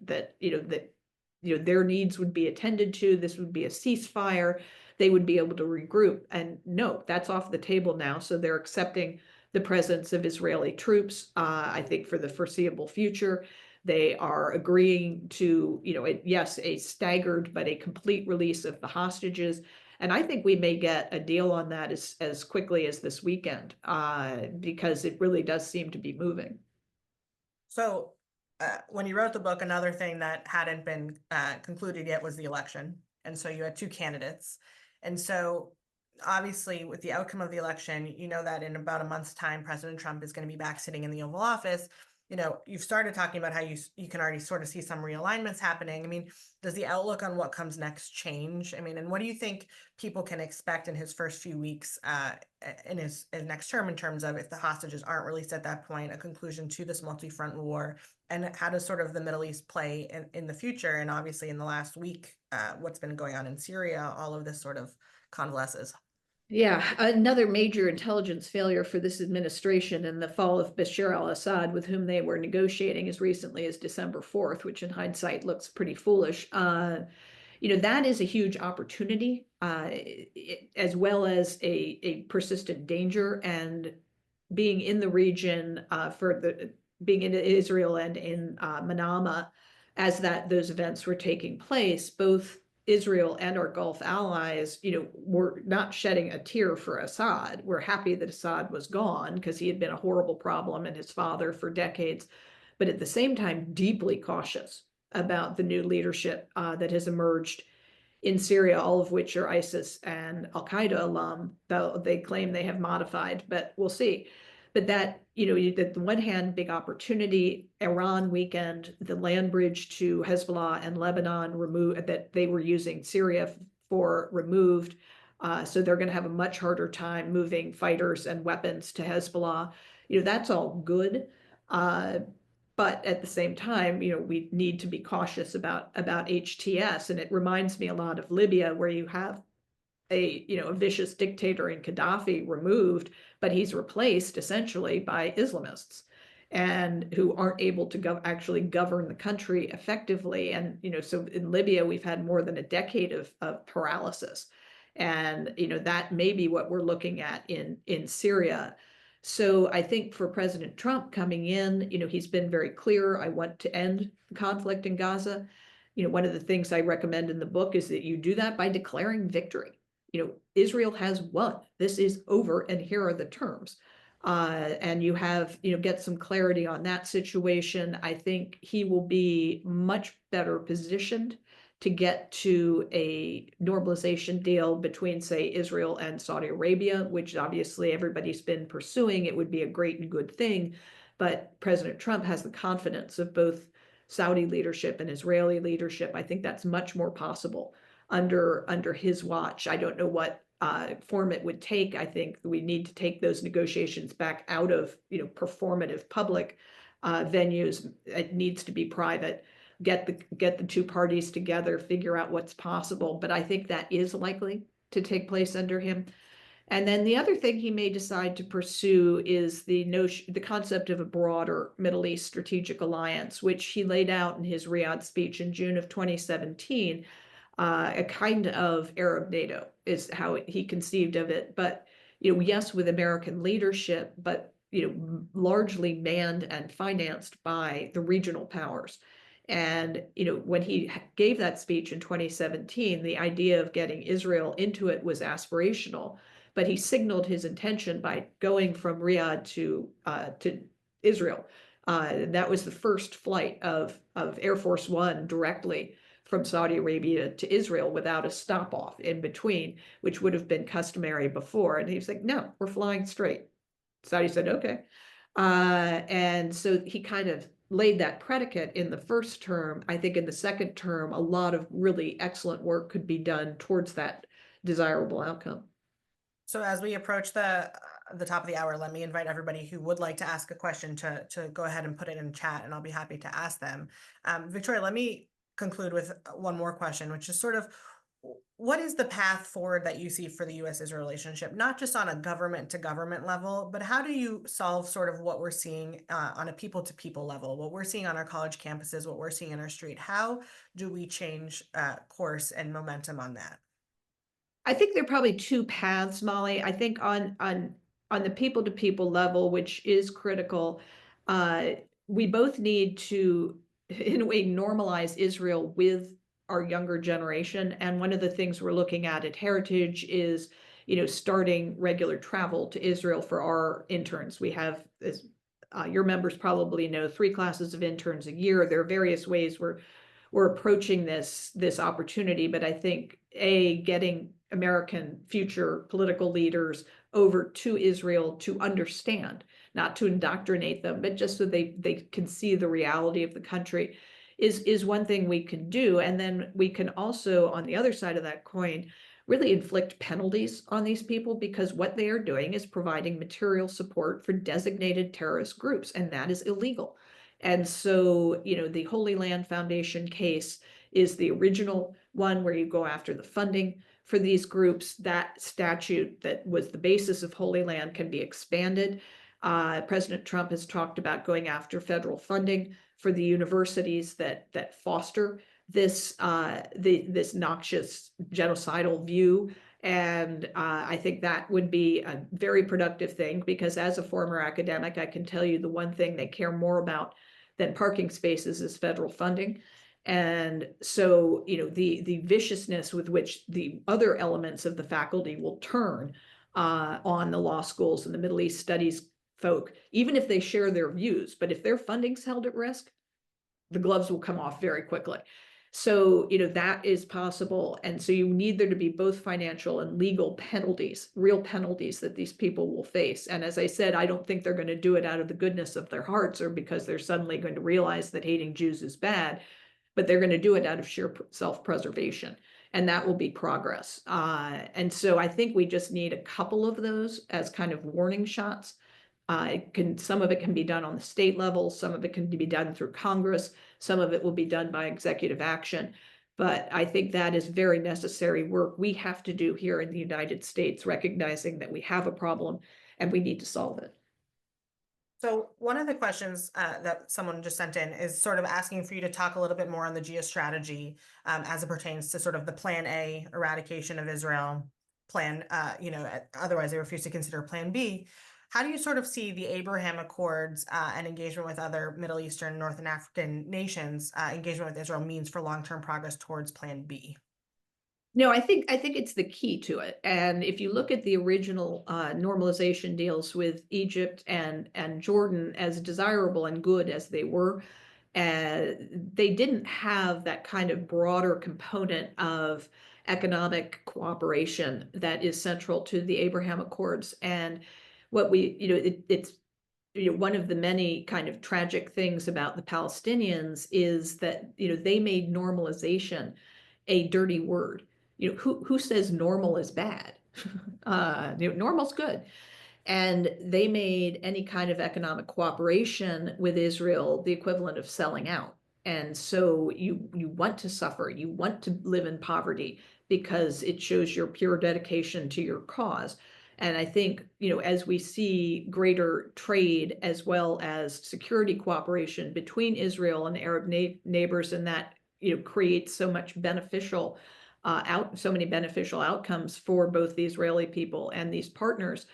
their needs would be attended to. This would be a ceasefire. They would be able to regroup. And no, that's off the table now. So they're accepting the presence of Israeli troops, I think, for the foreseeable future. They are agreeing to, yes, a staggered but a complete release of the hostages. And I think we may get a deal on that as quickly as this weekend, because it really does seem to be moving. So when you wrote the book, another thing that hadn't been concluded yet was the election. And so you had two candidates. And so obviously with the outcome of the election, you know that in about a month's time, President Trump is going to be back sitting in the Oval Office. You've started talking about how you can already sort of see some realignments happening. I mean, does the outlook on what comes next change? I mean, and what do you think people can expect in his first few weeks in his next term, in terms of, if the hostages aren't released at that point, a conclusion to this multi-front war, and how does sort of the Middle East play in the future? And obviously in the last week, what's been going on in Syria, all of this sort of convalesces. Yeah, another major intelligence failure for this administration, and the fall of Bashar al-Assad, with whom they were negotiating as recently as December 4th, which in hindsight looks pretty foolish. That is a huge opportunity, as well as a persistent danger. And being in the region, being in Israel and in Manama, as those events were taking place, both Israel and our Gulf allies, were not shedding a tear for Assad. We're happy that Assad was gone, because he had been a horrible problem, and his father, for decades. But at the same time, deeply cautious about the new leadership that has emerged in Syria, all of which are ISIS and Al-Qaeda alum, though they claim they have modified, but we'll see. But that, the one hand, big opportunity, Iran weekend, the land bridge to Hezbollah and Lebanon removed, that they were using Syria for, removed. So they're going to have a much harder time moving fighters and weapons to Hezbollah. That's all good. But at the same time, we need to be cautious about HTS. And it reminds me a lot of Libya, where you have a vicious dictator in Gaddafi removed, but he's replaced essentially by Islamists, and who aren't able to actually govern the country effectively. And so in Libya, we've had more than a decade of paralysis, and that may be what we're looking at in Syria. So I think for President Trump coming in, he's been very clear: I want to end the conflict in Gaza. One of the things I recommend in the book is that you do that by declaring victory. Israel has won. This is over, and here are the terms. And you have, get some clarity on that situation. I think he will be much better positioned to get to a normalization deal between, say, Israel and Saudi Arabia, which obviously everybody's been pursuing. It would be a great and good thing. But President Trump has the confidence of both Saudi leadership and Israeli leadership. I think that's much more possible under his watch. I don't know what form it would take. I think we need to take those negotiations back out of performative public venues. It needs to be private. Get the two parties together, figure out what's possible. But I think that is likely to take place under him. And then the other thing he may decide to pursue is the concept of a broader Middle East strategic alliance, which he laid out in his Riyadh speech in June of 2017. A kind of Arab NATO is how he conceived of it. But, yes, with American leadership, but, largely manned and financed by the regional powers. And, when he gave that speech in 2017, the idea of getting Israel into it was aspirational, but he signaled his intention by going from Riyadh to Israel. That was the first flight of Air Force One directly from Saudi Arabia to Israel without a stop off in between, which would have been customary before. And he was like, no, we're flying straight. Saudi said, okay. And so he kind of laid that predicate in the first term, I think in the second term, a lot of really excellent work could be done towards that desirable outcome. So as we approach the top of the hour, let me invite everybody who would like to ask a question to go ahead and put it in chat, and I'll be happy to ask them. Victoria, let me conclude with one more question, which is sort of, what is the path forward that you see for the U.S.-Israel relationship, not just on a government-to-government level, but how do you solve sort of what we're seeing on a people-to-people level, what we're seeing on our college campuses, what we're seeing in our street? How do we change course and momentum on that? I think there are probably two paths, Molly. I think on the people to people level, which is critical, we both need to, in a way, normalize Israel with our younger generation. And one of the things we're looking at Heritage is, starting regular travel to Israel for our interns. We have, as your members probably know, 3 classes of interns a year. There are various ways we're approaching this opportunity, but I think getting American future political leaders over to Israel to understand, not to indoctrinate them, but just so they can see the reality of the country is one thing we can do. And then we can also, on the other side of that coin, really inflict penalties on these people, because what they are doing is providing material support for designated terrorist groups, and that is illegal. And so, the Holy Land Foundation case is the original one where you go after the funding for these groups. That statute that was the basis of Holy Land can be expanded. President Trump has talked about going after federal funding for the universities that foster this noxious genocidal view. And I think that would be a very productive thing, because as a former academic, I can tell you the one thing they care more about than parking spaces is federal funding. And so, the viciousness with which the other elements of the faculty will turn on the law schools and the Middle East studies folk, even if they share their views, but if their funding's held at risk, the gloves will come off very quickly. So, that is possible. And so you need there to be both financial and legal penalties, real penalties that these people will face. And as I said, I don't think they're going to do it out of the goodness of their hearts or because they're suddenly going to realize that hating Jews is bad, but they're going to do it out of sheer self-preservation. And that will be progress. And so I think we just need a couple of those as kind of warning shots. Some of it can be done on the state level, some of it can be done through Congress, some of it will be done by executive action. But I think that is very necessary work we have to do here in the United States, recognizing that we have a problem and we need to solve it. So one of the questions that someone just sent in is sort of asking for you to talk a little bit more on the geostrategy as it pertains to sort of the Plan A, eradication of Israel, plan, otherwise they refuse to consider Plan B. How do you sort of see the Abraham Accords and engagement with other Middle Eastern, North and African nations, engagement with Israel means for long-term progress towards Plan B? No, I think it's the key to it. And if you look at the original normalization deals with Egypt and Jordan, as desirable and good as they were, they didn't have that kind of broader component of economic cooperation that is central to the Abraham Accords. And what it's one of the many kind of tragic things about the Palestinians is that they made normalization a dirty word. Who says normal is bad? Normal's good. And they made any kind of economic cooperation with Israel the equivalent of selling out. And so you want to suffer, you want to live in poverty because it shows your pure dedication to your cause. And I think, as we see greater trade as well as security cooperation between Israel and Arab neighbors, and that, creates so much beneficial so many beneficial outcomes for both the Israeli people and these partners,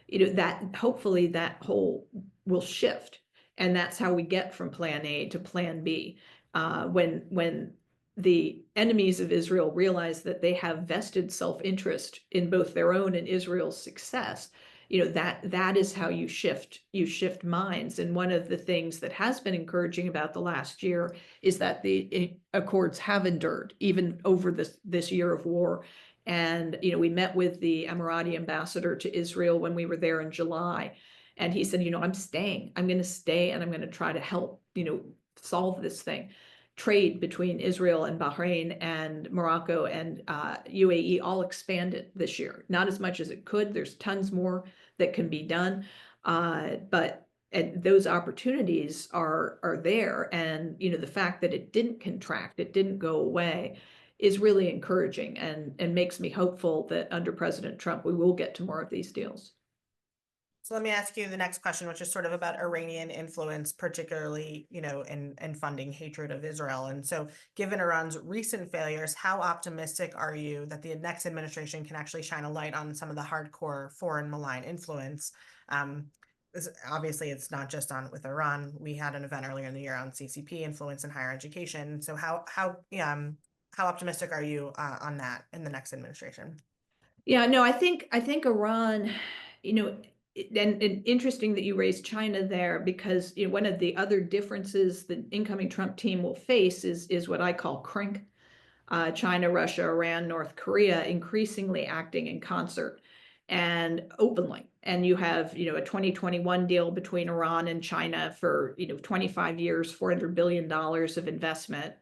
that hopefully that whole will shift. And that's how we get from Plan A to Plan B. When the enemies of Israel realize that they have vested self-interest in both their own and Israel's success, that is how you shift minds. And one of the things that has been encouraging about the last year is that the accords have endured even over this year of war. And we met with the Emirati ambassador to Israel when we were there in July, And he said, I'm staying. I'm going to stay and I'm going to try to help, solve this thing. Trade between Israel and Bahrain and Morocco and UAE all expanded this year. Not as much as it could. There's tons more that can be done. But and those opportunities are there. And, the fact that it didn't contract, it didn't go away, is really encouraging and makes me hopeful that under President Trump, we will get to more of these deals. So let me ask you the next question, which is sort of about Iranian influence, particularly, in funding hatred of Israel. And so given Iran's recent failures, how optimistic are you that the next administration can actually shine a light on some of the hardcore foreign malign influence? Obviously, it's not just on with Iran. We had an event earlier in the year on CCP influence in higher education. So how optimistic are you on that in the next administration? Yeah, no, I think Iran, and interesting that you raised China there, because one of the other differences the incoming Trump team will face is what I call CRINK, China, Russia, Iran, North Korea, increasingly acting in concert and openly. And you have, a 2021 deal between Iran and China for, 25 years, $400 billion of investment,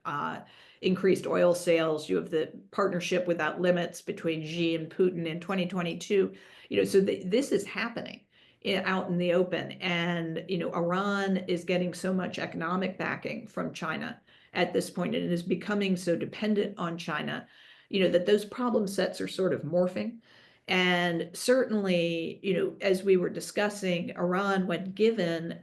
increased oil sales. You have the partnership without limits between Xi and Putin in 2022. So this is happening out in the open. And, Iran is getting so much economic backing from China at this point, and it is becoming so dependent on China, that those problem sets are sort of morphing. And certainly, as we were discussing, Iran, when given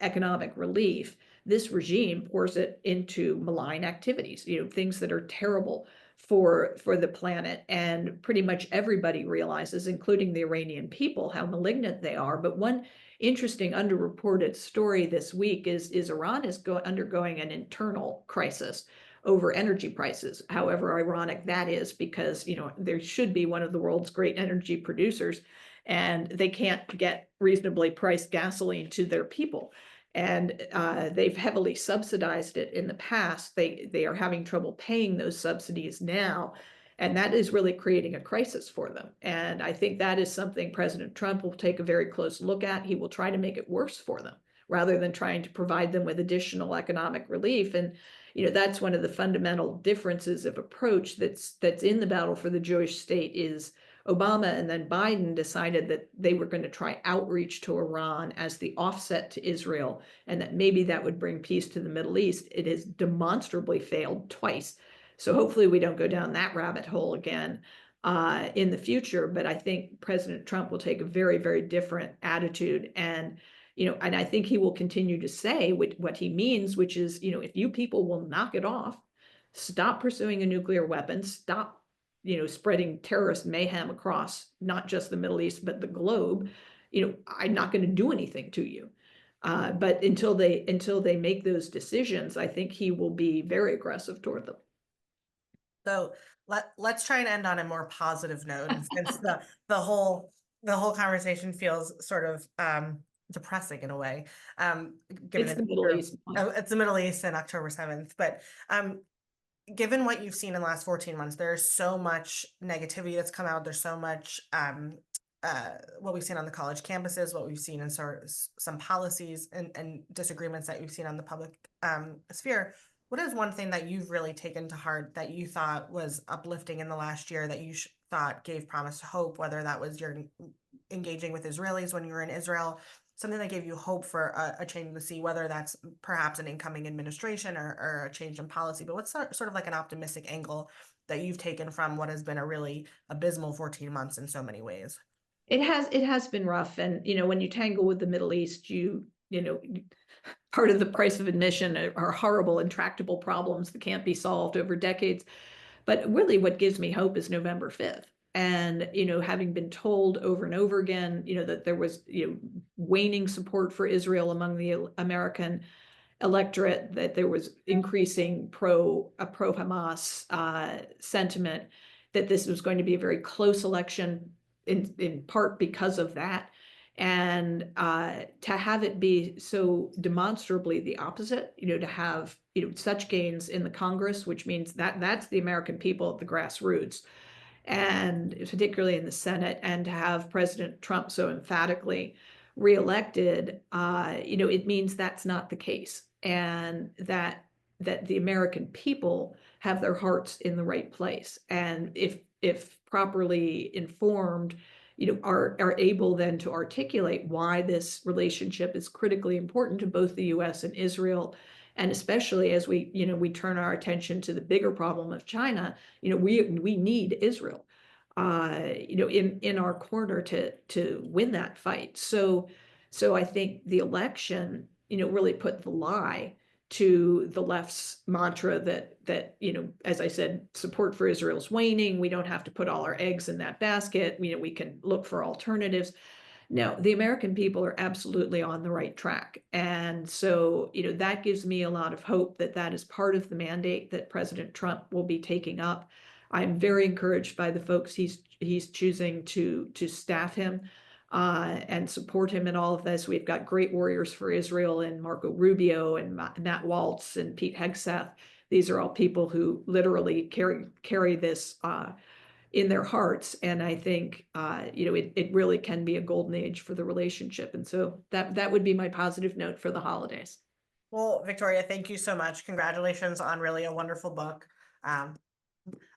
economic relief, this regime pours it into malign activities, things that are terrible for the planet. And pretty much everybody realizes, including the Iranian people, how malignant they are. But one interesting underreported story this week is Iran is undergoing an internal crisis over energy prices. However ironic that is, because there should be one of the world's great energy producers, and they can't get reasonably priced gasoline to their people. And they've heavily subsidized it in the past. They are having trouble paying those subsidies now. And that is really creating a crisis for them. And I think that is something President Trump will take a very close look at. He will try to make it worse for them rather than trying to provide them with additional economic relief. And that's one of the fundamental differences of approach that's in the battle for the Jewish state. Is Obama and then Biden decided that they were going to try outreach to Iran as the offset to Israel, and that maybe that would bring peace to the Middle East. It has demonstrably failed twice. So hopefully we don't go down that rabbit hole again in the future. But I think President Trump will take a very, very different attitude. And and I think he will continue to say what he means, which is, if you people will knock it off, stop pursuing a nuclear weapon, stop, spreading terrorist mayhem across not just the Middle East, but the globe, I'm not going to do anything to you. But until they make those decisions, I think he will be very aggressive toward them. So let's try and end on a more positive note, since the whole conversation feels sort of depressing in a way. Given It's the Middle East. It's the Middle East and October 7th, but given what you've seen in the last 14 months, there's so much negativity that's come out. There's so much what we've seen on the college campuses, what we've seen in sort of some policies and disagreements that you've seen on the public sphere. What is one thing that you've really taken to heart that you thought was uplifting in the last year, that you thought gave promise to hope, whether that was your engaging with Israelis when you were in Israel, something that gave you hope for a change in the sea, whether that's perhaps an incoming administration or a change in policy? But what's sort of like an optimistic angle that you've taken from what has been a really abysmal 14 months in so many ways? It has been rough. And, when you tangle with the Middle East, part of the price of admission are horrible, intractable problems that can't be solved over decades. But really what gives me hope is November 5th. And, having been told over and over again, that there was, waning support for Israel among the American electorate, that there was increasing pro-Hamas sentiment, that this was going to be a very close election in part because of that. And to have it be so demonstrably the opposite, to have such gains in the Congress, which means that that's the American people at the grassroots, and particularly in the Senate, and to have President Trump so emphatically reelected, it means that's not the case, and that the American people have their hearts in the right place, and if properly informed, are able then to articulate why this relationship is critically important to both the U.S. and Israel. And especially as we turn our attention to the bigger problem of China, we need Israel, in our corner to win that fight. So I think the election, really put the lie to the left's mantra that as I said, support for Israel's waning. We don't have to put all our eggs in that basket. We can look for alternatives. No, the American people are absolutely on the right track. And so, that gives me a lot of hope that that is part of the mandate that President Trump will be taking up. I'm very encouraged by the folks he's choosing to staff him and support him in all of this. We've got great warriors for Israel and Marco Rubio and Matt Waltz and Pete Hegseth. These are all people who literally carry this in their hearts. And I think, it really can be a golden age for the relationship. And so that would be my positive note for the holidays. Well, Victoria, thank you so much. Congratulations on really a wonderful book,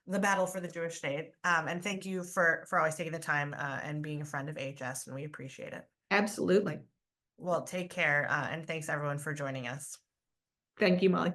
The Battle for the Jewish State. And thank you for always taking the time and being a friend of AHS, and we appreciate it. Absolutely. Well, take care, and thanks everyone for joining us. Thank you, Molly.